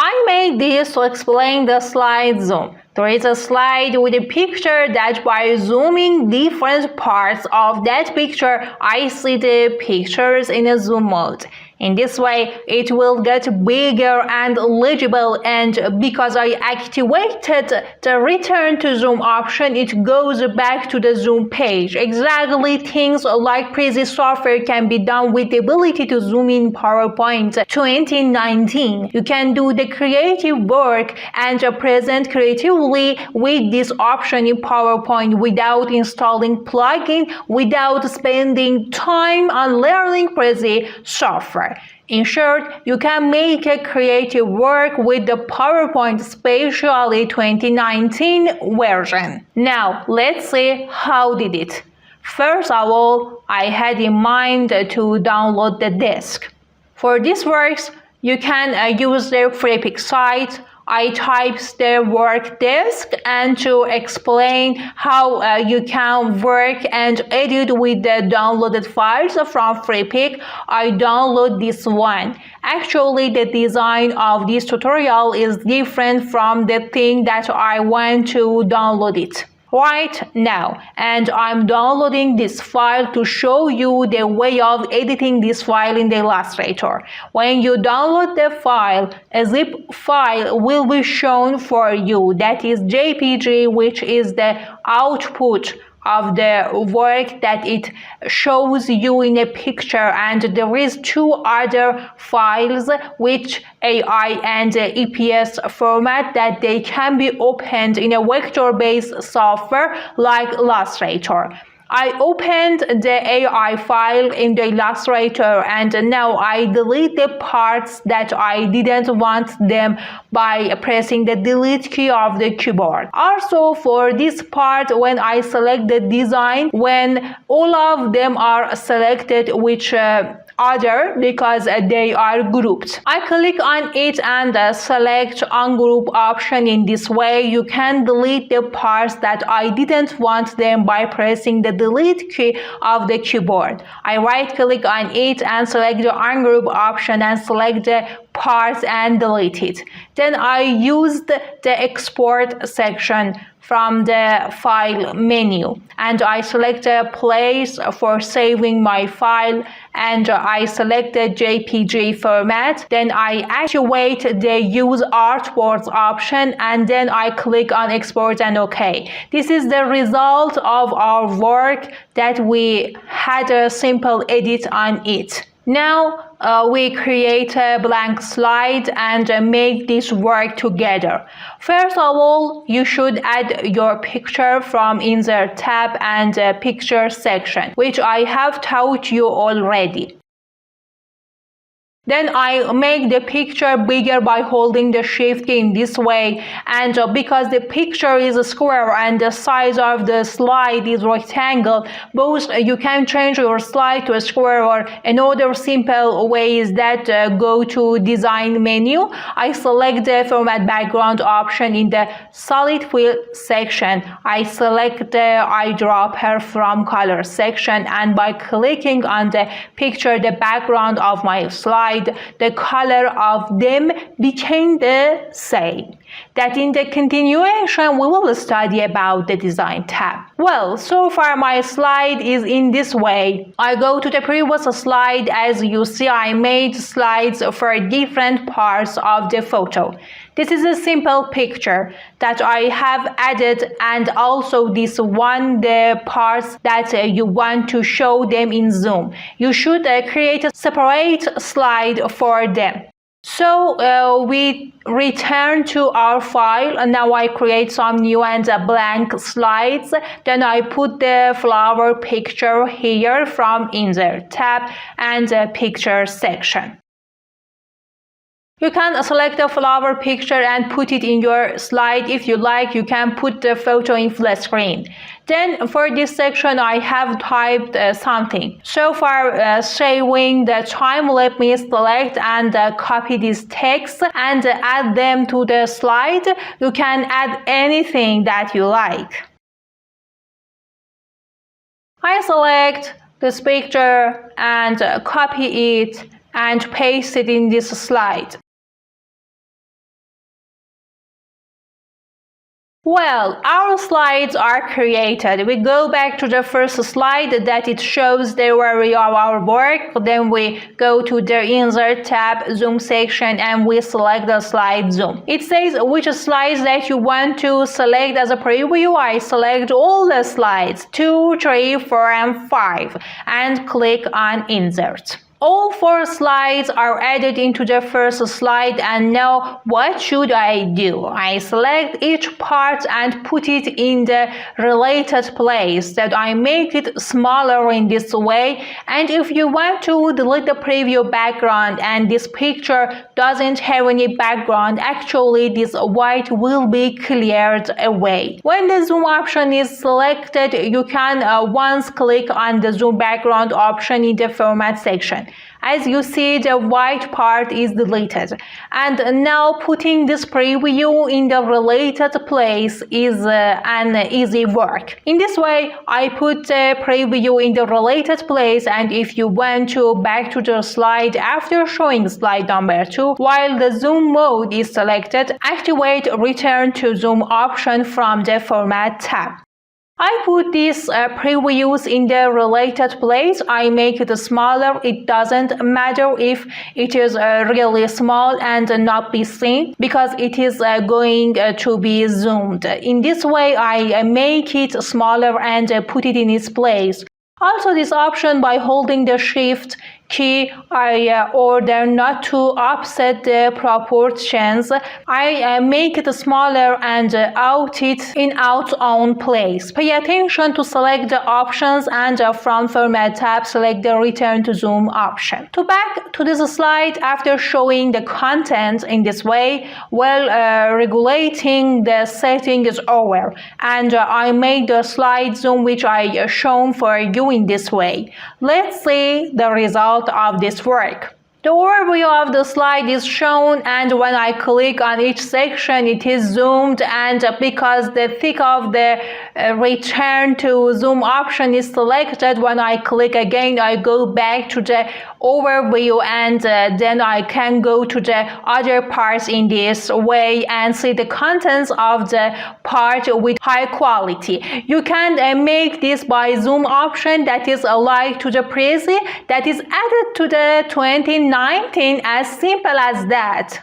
I made this to explain the slide zoom. There is a slide with a picture that by zooming different parts of that picture, I see the pictures in a zoom mode. In this way, it will get bigger and legible, and because I activated the return to zoom option, it goes back to the zoom page. Exactly things like Prezi software can be done with the ability to zoom in PowerPoint 2019. You can do the creative work and present creatively with this option in PowerPoint without installing plugin, without spending time on learning Prezi software. In short, you can make a creative work with the PowerPoint especially 2019 version. Now, let's see how did it. First of all, I had in mind to download the disk. For this works, you can use the FreePic site. I typed the work disk, and to explain how you can work and edit with the downloaded files from FreePic, I download this one. Actually, the design of this tutorial is different from the thing that I want to download it right now, and I'm downloading this file to show you the way of editing this file in the Illustrator. When you download the file, a zip file will be shown for you, that is JPG, which is the output of the work that it shows you in a picture, and there is two other files which AI and EPS format that they can be opened in a vector-based software like Illustrator. I opened the AI file in the Illustrator, and now I delete the parts that I didn't want them by pressing the delete key of the keyboard. Also, for this part, when I select the design, when all of them are selected, which other, because they are grouped, I click on it and select ungroup option. In this way, you can delete the parts that I didn't want them by pressing the delete key of the keyboard. I right click on it and select the ungroup option and select the parts and delete it. Then I used the export section from the file menu, and I select a place for saving my file, and I select the JPG format. Then I activate the use artboards option, and then I click on export and OK. This is the result of our work that we had a simple edit on it. Now we create a blank slide and make this work together. First of all, you should add your picture from Insert tab and Picture section, which I have taught you already. Then I make the picture bigger by holding the Shift key in this way, and because the picture is a square and the size of the slide is rectangle, both you can change your slide to a square, or another simple way is that go to Design menu. I select the Format Background option in the Solid Fill section. I select the eyedropper from Color section, and by clicking on the picture, the background of my slide, the color of them became the same. That in the continuation we will study about the Design tab. Well, so far my slide is in this way. I go to the previous slide. As you see, I made slides for different parts of the photo. This is a simple picture that I have added, and also this one, the parts that you want to show them in Zoom. You should create a separate slide for them. So we return to our file, and now I create some new and blank slides. Then I put the flower picture here from Insert tab and Picture section. You can select the flower picture and put it in your slide. If you like, you can put the photo in full screen. Then for this section, I have typed something. So far, saving the time, let me select and copy this text and add them to the slide. You can add anything that you like. I select this picture and copy it and paste it in this slide. Well, our slides are created. We go back to the first slide that it shows the area of our work. Then we go to the Insert tab, Zoom section, and we select the slide zoom. It says which slides that you want to select as a preview. I select all the slides, 2, 3, 4, and 5, and click on Insert. All 4 slides are added into the first slide, and now what should I do? I select each part and put it in the related place, that I make it smaller in this way. And if you want to delete the preview background and this picture doesn't have any background, actually this white will be cleared away. When the zoom option is selected, you can once click on the zoom background option in the format section. As you see, the white part is deleted. And now putting this preview in the related place is an easy work. In this way, I put the preview in the related place, and if you want to back to the slide after showing slide number 2, while the zoom mode is selected, activate Return to Zoom option from the Format tab. I put these previews in the related place. I make it smaller. It doesn't matter if it is really small and not be seen, because it is going to be zoomed. In this way, I make it smaller and put it in its place. Also, this option, by holding the Shift key, I order not to offset the proportions. I make it smaller and out it in its own place. Pay attention to select the options, and from Format tab, select the Return to Zoom option. To back to this slide after showing the content in this way, regulating the setting is over, and I made the slide zoom which I shown for you in this way. Let's see the result of this work. The overview of the slide is shown, and when I click on each section, it is zoomed, and because the thick of the Return to Zoom option is selected, when I click again, I go back to the overview, and then I can go to the other parts in this way and see the contents of the part with high quality. You can make this by zoom option, that is alike to the Prezi that is added to the 2019, as simple as that.